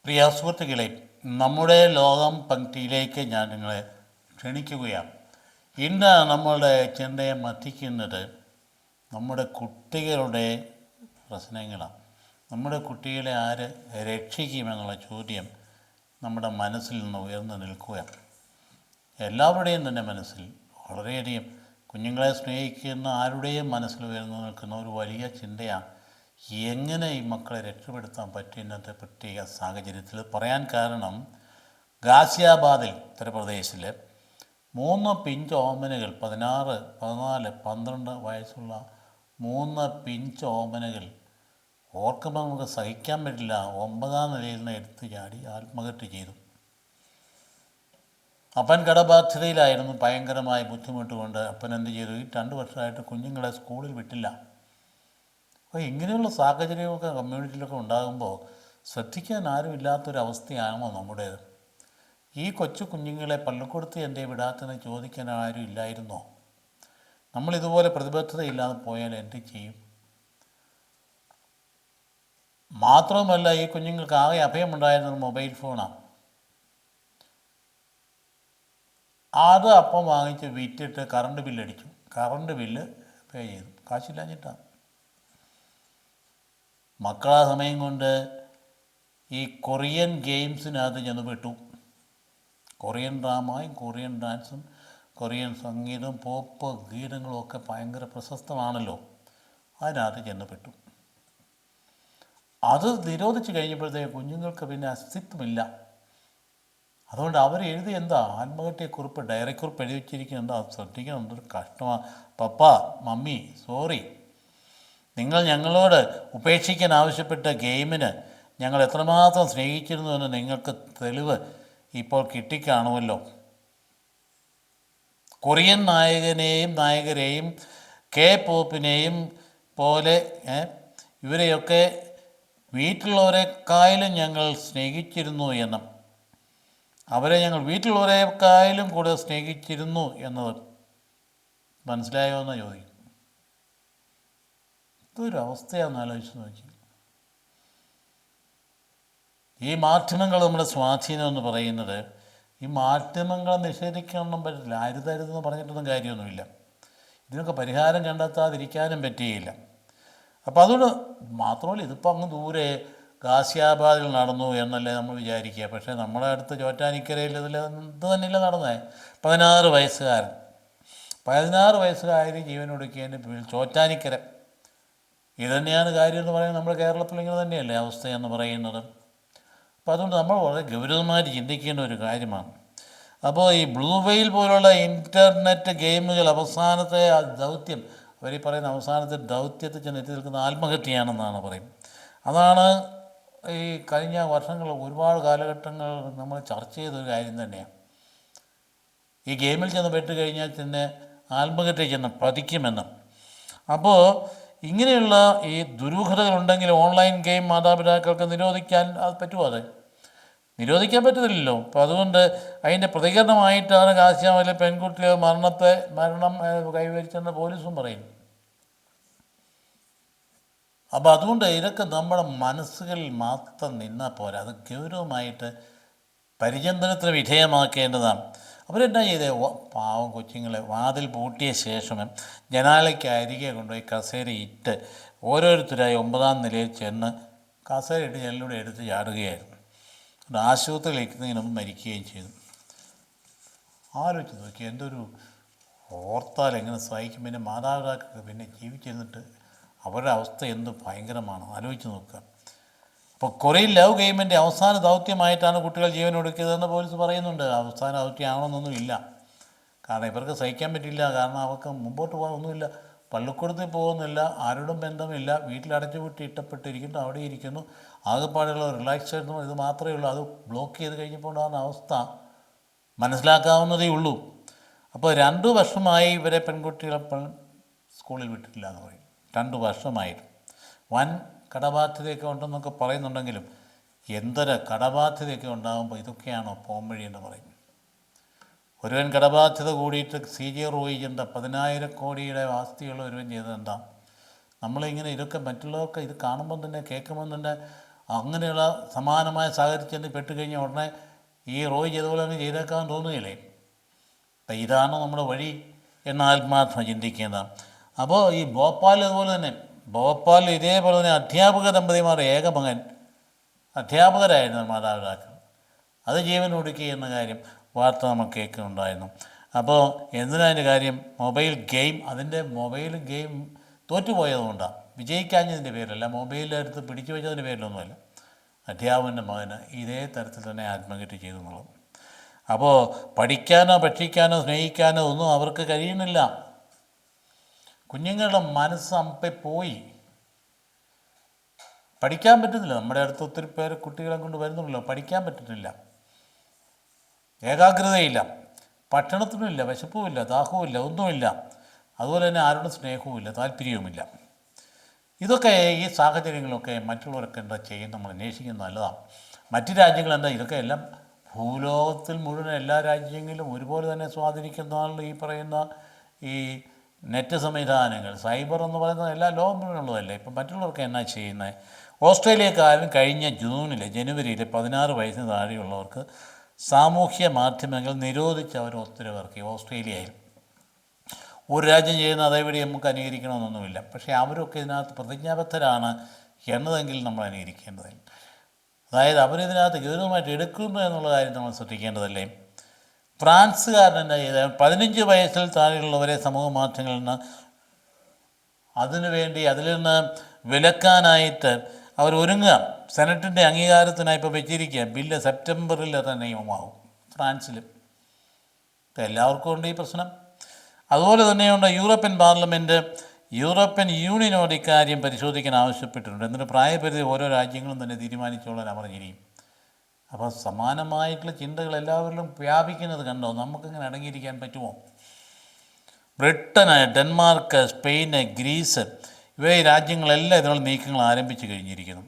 പ്രിയ സുഹൃത്തുക്കളെ, നമ്മുടെ ലോകം പങ്ക്തിയിലേക്ക് ഞാൻ നിങ്ങളെ ക്ഷണിക്കുകയാണ്. ഇന്ന് നമ്മളുടെ ചിന്തയെ മത്തിക്കുന്നത് നമ്മുടെ കുട്ടികളുടെ പ്രശ്നങ്ങളാണ്. നമ്മുടെ കുട്ടികളെ ആര് രക്ഷിക്കുമെന്നുള്ള ചോദ്യം നമ്മുടെ മനസ്സിൽ നിന്ന് ഉയർന്നു നിൽക്കുകയാണ്. എല്ലാവരുടെയും തന്നെ മനസ്സിൽ വളരെയധികം കുഞ്ഞുങ്ങളെ സ്നേഹിക്കുന്ന ആരുടെയും മനസ്സിൽ ഉയർന്നു നിൽക്കുന്ന ഒരു വലിയ ചിന്തയാണ്, എങ്ങനെ ഈ മക്കളെ രക്ഷപ്പെടുത്താൻ പറ്റും ഇന്നത്തെ പ്രത്യേക സാഹചര്യത്തിൽ. പറയാൻ കാരണം, ഗാസിയാബാദിൽ ഉത്തർപ്രദേശിൽ 3 പിഞ്ച് ഓമനകൾ, 16, 14, 12 വയസ്സുള്ള 3 പിഞ്ച് ഓമനകൾ, ഓർക്കുമ്പോൾ നമുക്ക് സഹിക്കാൻ പറ്റില്ല, 9ാം നിലയിൽ നിന്ന് എടുത്ത് ചാടി ആത്മഹത്യ ചെയ്തു. അപ്പൻ കടബാധ്യതയിലായിരുന്നു, ഭയങ്കരമായ ബുദ്ധിമുട്ട് കൊണ്ട് അപ്പൻ എന്ത് ചെയ്തു, ഈ 2 വർഷമായിട്ട് കുഞ്ഞുങ്ങളെ സ്കൂളിൽ വിട്ടില്ല. അപ്പോൾ ഇങ്ങനെയുള്ള സാഹചര്യമൊക്കെ കമ്മ്യൂണിറ്റിയിലൊക്കെ ഉണ്ടാകുമ്പോൾ ശ്രദ്ധിക്കാൻ ആരുമില്ലാത്തൊരവസ്ഥയാണോ നമ്മുടേത്? ഈ കൊച്ചു കുഞ്ഞുങ്ങളെ പള്ളിക്കൂടത്തിൽ എന്തേ വിടാത്തെന്ന് ചോദിക്കാൻ ആരും ഇല്ലായിരുന്നോ? നമ്മളിതുപോലെ പ്രതിബദ്ധതയില്ലാതെ പോയാൽ എന്ത് ചെയ്യും? മാത്രവുമല്ല, ഈ കുഞ്ഞുങ്ങൾക്ക് ആകെ അഭയമുണ്ടായിരുന്നത് മൊബൈൽ ഫോണാണ്. അത് അപ്പം വാങ്ങിച്ച് വിറ്റിട്ട് കറണ്ട് ബില്ലടിച്ചു, കറണ്ട് ബില്ല് പേ ചെയ്തു, കാശില്ലാഞ്ഞിട്ടാണ്. മക്കളാ സമയം കൊണ്ട് ഈ കൊറിയൻ ഗെയിംസിനകത്ത് ചെന്ന് പെട്ടു. കൊറിയൻ ഡ്രാമയും കൊറിയൻ ഡാൻസും കൊറിയൻ സംഗീതവും പോപ്പ് ഗീതങ്ങളും ഒക്കെ ഭയങ്കര പ്രശസ്തമാണല്ലോ, അതിനകത്ത് ചെന്ന് പെട്ടു. അത് നിരോധിച്ച് കഴിഞ്ഞപ്പോഴത്തേക്ക് കുഞ്ഞുങ്ങൾക്ക് പിന്നെ അസ്തിത്വമില്ല. അതുകൊണ്ട് അവർ എഴുതി എന്താ, ആത്മഹത്യക്കുറിപ്പ്, ഡയറിക്കുറിപ്പ് എഴുതി വെച്ചിരിക്കുന്നത് എന്താ, ശ്രദ്ധിക്കണം. എന്തൊരു കഷ്ടമാണ്. പപ്പ, മമ്മി, സോറി, നിങ്ങൾ ഞങ്ങളോട് ഉപേക്ഷിക്കാൻ ആവശ്യപ്പെട്ട ഗെയിമിന് ഞങ്ങൾ എത്രമാത്രം സ്നേഹിച്ചിരുന്നു എന്ന് നിങ്ങൾക്ക് തെളിവ് ഇപ്പോൾ കിട്ടിക്കാണുമല്ലോ. കൊറിയൻ നായകരെയും കെ പോപ്പിനെയും പോലെ ഇവരെയൊക്കെ വീട്ടിലുള്ളവരെക്കായാലും ഞങ്ങൾ സ്നേഹിച്ചിരുന്നു എന്നും അവരെ ഞങ്ങൾ വീട്ടിലുള്ളവരെക്കായാലും കൂടുതൽ സ്നേഹിച്ചിരുന്നു എന്നത് മനസ്സിലായോ എന്ന് ചോദിക്കും. ഇതൊരു അവസ്ഥയാണെന്ന് ആലോചിച്ച് നോക്കി. ഈ മാധ്യമങ്ങൾ നമ്മുടെ സ്വാധീനം എന്ന് പറയുന്നത്, ഈ മാധ്യമങ്ങളെ നിഷേധിക്കാനൊന്നും പറ്റില്ല. അരുതരുതെന്ന് പറഞ്ഞിട്ടൊന്നും കാര്യമൊന്നുമില്ല. ഇതിനൊക്കെ പരിഹാരം കണ്ടെത്താതിരിക്കാനും പറ്റുകയില്ല. അപ്പോൾ അതുകൊണ്ട് മാത്രമല്ല, ഇതിപ്പോൾ അങ്ങ് ദൂരെ ഗാസിയാബാദിൽ നടന്നു എന്നല്ലേ നമ്മൾ വിചാരിക്കുക. പക്ഷേ നമ്മുടെ അടുത്ത് ചോറ്റാനിക്കരയിൽ ഇത് തന്നെയല്ല നടന്നത്. 16 വയസ്സുകാരി ജീവനൊടുക്കിയതിൻ്റെ പേരിൽ ചോറ്റാനിക്കര. ഇത് തന്നെയാണ് കാര്യം എന്ന് പറയുന്നത്. നമ്മുടെ കേരളത്തിൽ ഇങ്ങനെ തന്നെയല്ലേ അവസ്ഥയെന്ന് പറയുന്നത്. അപ്പോൾ അതുകൊണ്ട് നമ്മൾ വളരെ ഗൗരവമായിട്ട് ചിന്തിക്കേണ്ട ഒരു കാര്യമാണ്. അപ്പോൾ ഈ ബ്ലൂ വെയിൽ പോലുള്ള ഇൻ്റർനെറ്റ് ഗെയിമുകൾ അവസാനത്തെ ദൗത്യം, അവർ പറയുന്ന അവസാനത്തെ ദൗത്യത്തിൽ ചെന്ന് എത്തി നിൽക്കുന്ന ആത്മഹത്യയാണെന്നാണ് പറയും. അതാണ് ഈ കഴിഞ്ഞ വർഷങ്ങൾ, ഒരുപാട് കാലഘട്ടങ്ങൾ നമ്മൾ ചർച്ച ചെയ്തൊരു കാര്യം തന്നെയാണ്. ഈ ഗെയിമിൽ ചെന്ന് പെട്ട് കഴിഞ്ഞാൽ തന്നെ ആത്മഹത്യ ചെന്ന് പതിക്കുമെന്ന്. അപ്പോൾ ഇങ്ങനെയുള്ള ഈ ദുരൂഹതകളുണ്ടെങ്കിൽ ഓൺലൈൻ ഗെയിം മാതാപിതാക്കൾക്ക് നിരോധിക്കാൻ പറ്റുമോ? അത് നിരോധിക്കാൻ പറ്റത്തില്ലല്ലോ. അപ്പോൾ അതുകൊണ്ട് അതിൻ്റെ പ്രതികരണമായിട്ടാണ് ഗാസിയാബാദിലെ പെൺകുട്ടിയുടെ മരണം കൈവരിച്ചെന്ന് പോലീസും പറയുന്നു. അപ്പോൾ അതുകൊണ്ട് ഇതൊക്കെ നമ്മുടെ മനസ്സുകളിൽ മാത്രം നിന്നാൽ പോരാ, അത് ഗൗരവമായിട്ട് പരിചിന്തനത്തിന് വിധേയമാക്കേണ്ടതാണ്. അവരെന്താ ചെയ്തേ, പാവം കൊച്ചുങ്ങളെ വാതിൽ പൂട്ടിയ ശേഷം ജനാലയ്ക്ക് അരികെ കൊണ്ടുപോയി കസേര ഇട്ട് ഓരോരുത്തരായി 9ാം നിലയിൽ ചെന്ന് കസേര ഇട്ട് ജനലിലൂടെ എടുത്ത് ചാടുകയായിരുന്നു. അത് ആശുപത്രിയിൽ ഇരിക്കുന്നതിന് മുമ്പ് മരിക്കുകയും ചെയ്തു. ആലോചിച്ച് നോക്കി, എന്തൊരു ഓർത്താൽ എങ്ങനെ സഹിക്കും. പിന്നെ മാതാപിതാക്കൾക്ക് പിന്നെ ജീവിച്ചിരുന്നിട്ട് അവരുടെ അവസ്ഥ എന്ത് ഭയങ്കരമാണ്, ആലോചിച്ച് നോക്കുക. അപ്പോൾ കൊറിയൻ ലവ് ഗെയിമിൻ്റെ അവസാന ദൗത്യമായിട്ടാണ് കുട്ടികൾ ജീവൻ ഒടുക്കിയതെന്ന് പോലീസ് പറയുന്നുണ്ട്. അവസാന ദൗത്യമാണെന്നൊന്നും ഇല്ല. കാരണം ഇവർക്ക് സഹിക്കാൻ പറ്റില്ല. കാരണം അവർക്ക് മുമ്പോട്ട് പോകാൻ ഒന്നുമില്ല, പള്ളിക്കൂടത്തിൽ പോകുന്നില്ല, ആരോടും ബന്ധമില്ല, വീട്ടിലടച്ചു പൂട്ടി ഇട്ടപ്പെട്ടിരിക്കുന്നു, അവിടെ ഇരിക്കുന്നു. ആകെപ്പാടുള്ള റിലാക്സേഷനും ഇത് മാത്രമേ ഉള്ളൂ. അത് ബ്ലോക്ക് ചെയ്ത് കഴിഞ്ഞപ്പോൾ ഉണ്ടാകുന്ന അവസ്ഥ മനസ്സിലാക്കാവുന്നതേ ഉള്ളൂ. അപ്പോൾ 2 വർഷമായി ഇവരെ പെൺകുട്ടികളെ സ്കൂളിൽ വിട്ടിട്ടില്ല എന്ന് പറയും. 2 വർഷമായിട്ട് വൻ കടബാധ്യതയൊക്കെ ഉണ്ടെന്നൊക്കെ പറയുന്നുണ്ടെങ്കിലും എന്തൊരു കടബാധ്യതയൊക്കെ ഉണ്ടാകുമ്പോൾ ഇതൊക്കെയാണോ പോംവഴി എന്ന് പറയും. ഒരുവൻ കടബാധ്യത കൂടിയിട്ട് CJ റോയി എന്താ 10,000 കോടിയുടെ ആസ്തിയുള്ള ഒരുവൻ ചെയ്തത് എന്താ? നമ്മളിങ്ങനെ ഇതൊക്കെ മറ്റുള്ളവർക്ക് ഇത് കാണുമ്പം തന്നെ കേൾക്കുമ്പം തന്നെ അങ്ങനെയുള്ള സമാനമായ സാഹചര്യത്തിൽ പെട്ടുകഴിഞ്ഞാൽ ഉടനെ ഈ റോയ് ചെയ്ത പോലെ അങ്ങ് ചെയ്തേക്കാൻ തോന്നുകയില്ലേ? അപ്പം ഇതാണ് നമ്മുടെ വഴി എന്ന് ആത്മാർത്ഥം ചിന്തിക്കുന്നതാണ്. അപ്പോൾ ഈ ഭോപ്പാൽ അതുപോലെ തന്നെ, ഭോപ്പാലിൽ ഇതേപോലെ തന്നെ അധ്യാപക ദമ്പതിമാർ ഏക മകൻ അധ്യാപകരായിരുന്നു മാതാപിതാക്കൾ, അത് ജീവൻ ഒടുക്കി എന്ന കാര്യം വാർത്ത നമ്മൾ കേൾക്കുന്നുണ്ടായിരുന്നു. അപ്പോൾ എന്തിനതിൻ്റെ കാര്യം? മൊബൈൽ ഗെയിം, അതിൻ്റെ മൊബൈൽ ഗെയിം തോറ്റുപോയതുകൊണ്ടാണ്, വിജയിക്കാഞ്ഞതിൻ്റെ പേരിലല്ല, മൊബൈലിലെടുത്ത് പിടിച്ചു വെച്ചതിൻ്റെ പേരിലൊന്നുമല്ല. അധ്യാപകൻ്റെ മകന് ഇതേ തരത്തിൽ തന്നെ ആത്മഹത്യ ചെയ്തു എന്നുള്ളത്. അപ്പോൾ പഠിക്കാനോ ഭക്ഷിക്കാനോ സ്നേഹിക്കാനോ ഒന്നും അവർക്ക് കഴിയുന്നില്ല. കുഞ്ഞുങ്ങളുടെ മനസ്സ് അമ്പെ പോയി, പഠിക്കാൻ പറ്റുന്നില്ല. നമ്മുടെ അടുത്ത് ഒത്തിരി പേര് കുട്ടികളെ കൊണ്ട് വരുന്നുണ്ടല്ലോ, പഠിക്കാൻ പറ്റുന്നില്ല, ഏകാഗ്രതയില്ല, ഭക്ഷണത്തിനുമില്ല, വിശപ്പുമില്ല, ദാഹവുമില്ല, ഒന്നുമില്ല. അതുപോലെ തന്നെ ആരോടും സ്നേഹവുമില്ല, താല്പര്യവുമില്ല. ഇതൊക്കെ ഈ സാഹചര്യങ്ങളൊക്കെ മറ്റുള്ളവരൊക്കെ എന്താ ചെയ്യുന്നത് നമ്മൾ അന്വേഷിക്കുന്നത് നല്ലതാണ്. മറ്റ് രാജ്യങ്ങളെന്താ ഇതൊക്കെ എല്ലാം ഭൂലോകത്തിൽ മുഴുവൻ എല്ലാ രാജ്യങ്ങളിലും ഒരുപോലെ തന്നെ സ്വാധീനിക്കുന്നതാണ് ഈ പറയുന്ന ഈ നെറ്റ് സംവിധാനങ്ങൾ, സൈബർ എന്ന് പറയുന്നത് എല്ലാ ലോകം മുഴുവനുള്ളതല്ലേ. ഇപ്പം മറ്റുള്ളവർക്ക് എന്നാ ചെയ്യുന്നത്? ഓസ്ട്രേലിയക്കാരും കഴിഞ്ഞ ജനുവരിയിൽ 16 വയസ്സിന് താഴെയുള്ളവർക്ക് സാമൂഹ്യ മാധ്യമങ്ങൾ നിരോധിച്ച് അവർ ഉത്തരവിറക്കി. ഓസ്ട്രേലിയയിൽ ഒരു രാജ്യം ചെയ്യുന്ന അതേപടി നമുക്ക് അനുകരിക്കണമെന്നൊന്നുമില്ല. പക്ഷേ അവരൊക്കെ ഇതിനകത്ത് പ്രതിജ്ഞാബദ്ധരാണ് എന്നതെങ്കിൽ നമ്മൾ അനുകരിക്കേണ്ടതില്ല. അതായത് അവരിതിനകത്ത് ഗൗരവമായിട്ട് എടുക്കുന്നു എന്നുള്ള കാര്യം നമ്മൾ ശ്രദ്ധിക്കേണ്ടതല്ലേ. ഫ്രാൻസുകാരൻ എന്താ ചെയ്തത്? 15 വയസ്സിൽ താഴെയുള്ളവരെ സമൂഹ മാധ്യമങ്ങളിൽ നിന്ന് അതിൽ നിന്ന് വിലക്കാനായിട്ട് അവർ ഒരുങ്ങുക. സെനറ്റിൻ്റെ അംഗീകാരത്തിനായി ഇപ്പോൾ വെച്ചിരിക്കുക. ബില്ല് സെപ്റ്റംബറിൽ തന്നെ നിയമമാകും ഫ്രാൻസിൽ. ഇപ്പം എല്ലാവർക്കും ഉണ്ട് ഈ പ്രശ്നം. അതുപോലെ തന്നെയുണ്ട് യൂറോപ്യൻ പാർലമെൻറ്റ് യൂറോപ്യൻ യൂണിയനോട് ഇക്കാര്യം പരിശോധിക്കാൻ ആവശ്യപ്പെട്ടിട്ടുണ്ട്. എന്നിട്ട് പ്രായപരിധി ഓരോ രാജ്യങ്ങളും തന്നെ തീരുമാനിച്ചോളാൻ പറഞ്ഞിരിക്കും. അപ്പോൾ സമാനമായിട്ടുള്ള ചിന്തകൾ എല്ലാവരിലും വ്യാപിക്കുന്നത് കണ്ടോ? നമുക്കിങ്ങനെ അടങ്ങിയിരിക്കാൻ പറ്റുമോ? ബ്രിട്ടൻ, ഡെൻമാർക്ക്, സ്പെയിൻ, ഗ്രീസ് ഈ രാജ്യങ്ങളെല്ലാം ഇതിനുള്ള നീക്കങ്ങൾ ആരംഭിച്ചു കഴിഞ്ഞിരിക്കുന്നു.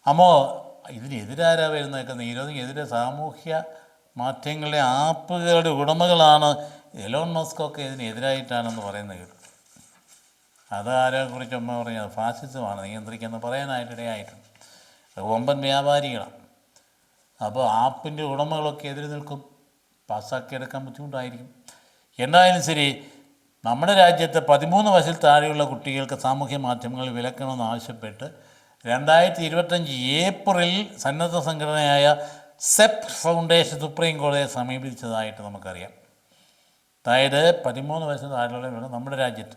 അപ്പോൾ ഇതിനെതിരാരാ വരുന്നതൊക്കെ? നിരോധനത്തിനെതിരെ സാമൂഹ്യ മാധ്യമങ്ങളുടെ ആപ്പുകളുടെ ഉടമകളാണ്. എലോൺ മസ്കൊക്കെ ഇതിനെതിരായിട്ടാണെന്ന് പറയുന്നത് കേട്ടു. അതാരെക്കുറിച്ച് അമ്മ പറഞ്ഞത് ഫാസിസമാണ് നിയന്ത്രിക്കുന്നത് പറയാനായിട്ടിടയായിട്ടുണ്ട്. വമ്പൻ വ്യാപാരികളാണ്. അപ്പോൾ ആപ്പിൻ്റെ ഉടമകളൊക്കെ എതിര് നിൽക്കും. പാസ്സാക്കിയെടുക്കാൻ ബുദ്ധിമുട്ടായിരിക്കും. എന്തായാലും ശരി, നമ്മുടെ രാജ്യത്ത് 13 വയസ്സിൽ താഴെയുള്ള കുട്ടികൾക്ക് സാമൂഹ്യ മാധ്യമങ്ങൾ വിലക്കണമെന്ന് ആവശ്യപ്പെട്ട് 2025 ഏപ്രിൽ സന്നദ്ധ സംഘടനയായ സെപ് ഫൗണ്ടേഷൻ സുപ്രീം കോടതിയെ സമീപിച്ചതായിട്ട് നമുക്കറിയാം. അതായത് 13 വയസ്സിന് താഴെയുള്ള നമ്മുടെ രാജ്യത്ത്,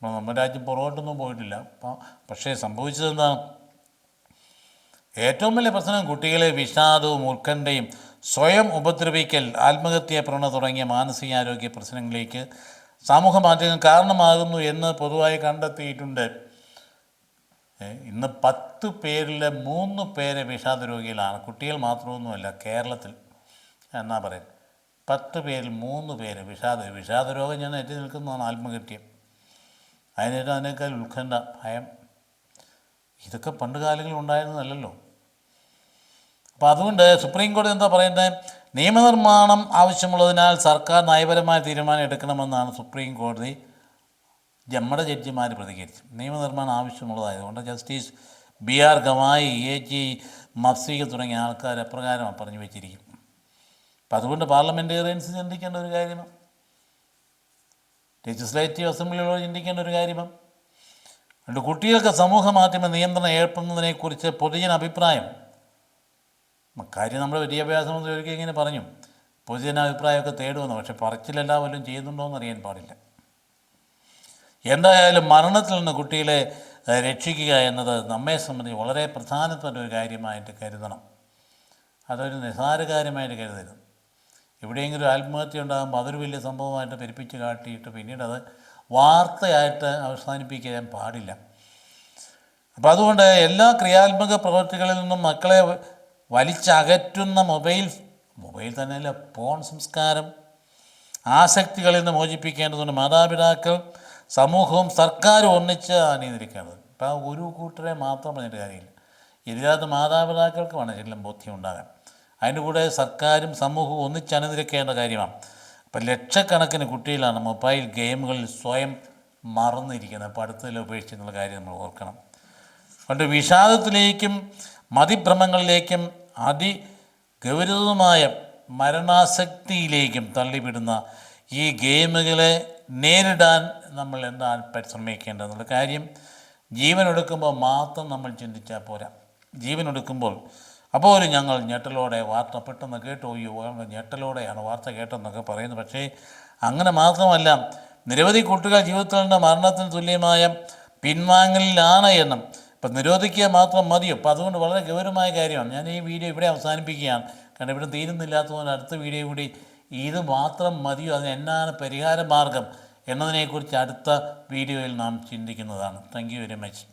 നമ്മുടെ രാജ്യം പുറകോട്ടൊന്നും പോയിട്ടില്ല. പക്ഷേ സംഭവിച്ചത് എന്താണ്? ഏറ്റവും വലിയ പ്രശ്നം കുട്ടികളെ വിഷാദവും ഉത്കണ്ഠയും സ്വയം ഉപദ്രവിക്കൽ, ആത്മഹത്യാ പ്രവണത തുടങ്ങിയ മാനസികാരോഗ്യ പ്രശ്നങ്ങളിലേക്ക് സമൂഹ മാധ്യമങ്ങൾ കാരണമാകുന്നു എന്ന് പൊതുവായി കണ്ടെത്തിയിട്ടുണ്ട്. ഇന്ന് 10 പേരിൽ 3 പേര് വിഷാദ രോഗികളാണ്. കുട്ടികൾ മാത്രമൊന്നുമല്ല, കേരളത്തിൽ എന്നാ പറയുന്നത് 10 പേരിൽ 3 പേര് വിഷാദ രോഗം ഞാൻ എത്തി നിൽക്കുന്നതാണ് ആത്മഹത്യ. അതിനേക്കാൾ ഉത്കണ്ഠ, ഭയം, ഇതൊക്കെ പണ്ട് കാലങ്ങളിൽ ഉണ്ടായിരുന്നതല്ലല്ലോ. അപ്പോൾ അതുകൊണ്ട് സുപ്രീം കോടതി എന്താ പറയുന്നത്? നിയമനിർമ്മാണം ആവശ്യമുള്ളതിനാൽ സർക്കാർ നയപരമായ തീരുമാനം എടുക്കണമെന്നാണ് സുപ്രീം കോടതി നമ്മുടെ ജഡ്ജിമാർ പ്രതികരിച്ചു. നിയമനിർമ്മാണം ആവശ്യമുള്ളതായതുകൊണ്ട് ജസ്റ്റിസ് BR ഗവായി, AG മഫ്സീഖ് തുടങ്ങിയ ആൾക്കാർ അപ്രകാരമാണ് പറഞ്ഞു വെച്ചിരിക്കും. അപ്പം അതുകൊണ്ട് പാർലമെൻറ്റേറിയൻസ് ചിന്തിക്കേണ്ട ഒരു കാര്യമാണ്, ലെജിസ്ലേറ്റീവ് അസംബ്ലികളോട് ചിന്തിക്കേണ്ട ഒരു കാര്യമാണ്. അതുകൊണ്ട് കുട്ടികൾക്ക് സമൂഹ മാധ്യമ നിയന്ത്രണം ഏർപ്പെടുന്നതിനെക്കുറിച്ച് പൊതുജന അഭിപ്രായം, കാര്യം നമ്മുടെ വിദ്യാഭ്യാസ മന്ത്രി ഒരിക്കൽ ഇങ്ങനെ പറഞ്ഞു, പൊതുജനാഭിപ്രായമൊക്കെ തേടുമെന്ന്. പക്ഷെ പറച്ചിലെല്ലാം വല്ലതും ചെയ്യുന്നുണ്ടോ എന്ന് അറിയാൻ പാടില്ല. എന്തായാലും മരണത്തിൽ നിന്ന് കുട്ടികളെ രക്ഷിക്കുക എന്നത് നമ്മെ സംബന്ധിച്ച് വളരെ പ്രധാനപ്പെട്ട ഒരു കാര്യമായിട്ട് കരുതണം. അതൊരു നിസ്സാര കാര്യമായിട്ട് കരുതരുത്. എവിടെയെങ്കിലും ഒരു ആത്മഹത്യ ഉണ്ടാകുമ്പോൾ അതൊരു വലിയ സംഭവമായിട്ട് പെരുപ്പിച്ച് കാട്ടിയിട്ട് പിന്നീട് അത് വാർത്തയായിട്ട് അവസാനിപ്പിക്കാൻ പാടില്ല. അപ്പോൾ അതുകൊണ്ട് എല്ലാ ക്രിയാത്മക പ്രവൃത്തികളിൽ നിന്നും മക്കളെ വലിച്ചകറ്റുന്ന മൊബൈൽ തന്നെയല്ല ഫോൺ സംസ്കാരം, ആസക്തികളിൽ നിന്ന് മോചിപ്പിക്കേണ്ടതുണ്ട്. മാതാപിതാക്കൾ, സമൂഹവും സർക്കാരും ഒന്നിച്ച് അണിനിരക്കേണ്ടത്. ഇപ്പോൾ ഒരു കൂട്ടരെ മാത്രം പറഞ്ഞിട്ട് കാര്യമില്ല. ഇതിനകത്ത് മാതാപിതാക്കൾക്ക് വേണം ശരിക്കും ബോധ്യം ഉണ്ടാകാൻ. അതിൻ്റെ കൂടെ സർക്കാരും സമൂഹവും ഒന്നിച്ചണിനിരക്കേണ്ട കാര്യമാണ്. അപ്പം ലക്ഷക്കണക്കിന് കുട്ടികളാണ് മൊബൈൽ ഗെയിമുകളിൽ സ്വയം മറന്നിരിക്കുന്നത്. പഠിത്തത്തിൽ ഉപേക്ഷിച്ചെന്നുള്ള കാര്യം നമ്മൾ ഓർക്കണം. അതുകൊണ്ട് വിഷാദത്തിലേക്കും മതിഭ്രമങ്ങളിലേക്കും അതിഗൗരവമായ മരണാസക്തിയിലേക്കും തള്ളിവിടുന്ന ഈ ഗെയിമുകളെ നേരിടാൻ നമ്മൾ എന്താണ് പരിശ്രമിക്കേണ്ടതെന്നുള്ള കാര്യം ജീവനൊടുക്കുമ്പോൾ മാത്രം നമ്മൾ ചിന്തിച്ചാൽ പോരാ. ജീവനൊടുക്കുമ്പോൾ അപ്പോൾ ഞങ്ങൾ ഞെട്ടലോടെ വാർത്ത പെട്ടെന്ന് കേട്ടു, ഞെട്ടലോടെയാണ് വാർത്ത കേട്ടെന്നൊക്കെ പറയുന്നത്. പക്ഷേ അങ്ങനെ മാത്രമല്ല, നിരവധി കുട്ടികൾ ജീവിതത്തിൽ നിന്ന് മരണത്തിന് തുല്യമായ പിൻവാങ്ങലിലാണ് എന്നും. ഇപ്പം നിരോധിക്കുക മാത്രം മതിയോ? അപ്പോൾ അതുകൊണ്ട് വളരെ ഗൗരവമായ കാര്യമാണ്. ഞാൻ ഈ വീഡിയോ ഇവിടെ അവസാനിപ്പിക്കുകയാണ്. കാരണം ഇവിടെ തീരുന്നില്ലാത്തതുകൊണ്ട് അടുത്ത വീഡിയോ കൂടി ഇത് മാത്രം മതിയോ, അതിന് എന്നാണ് പരിഹാര മാർഗം എന്നതിനെക്കുറിച്ച് അടുത്ത വീഡിയോയിൽ നാം ചിന്തിക്കുന്നതാണ്. Thank you very much.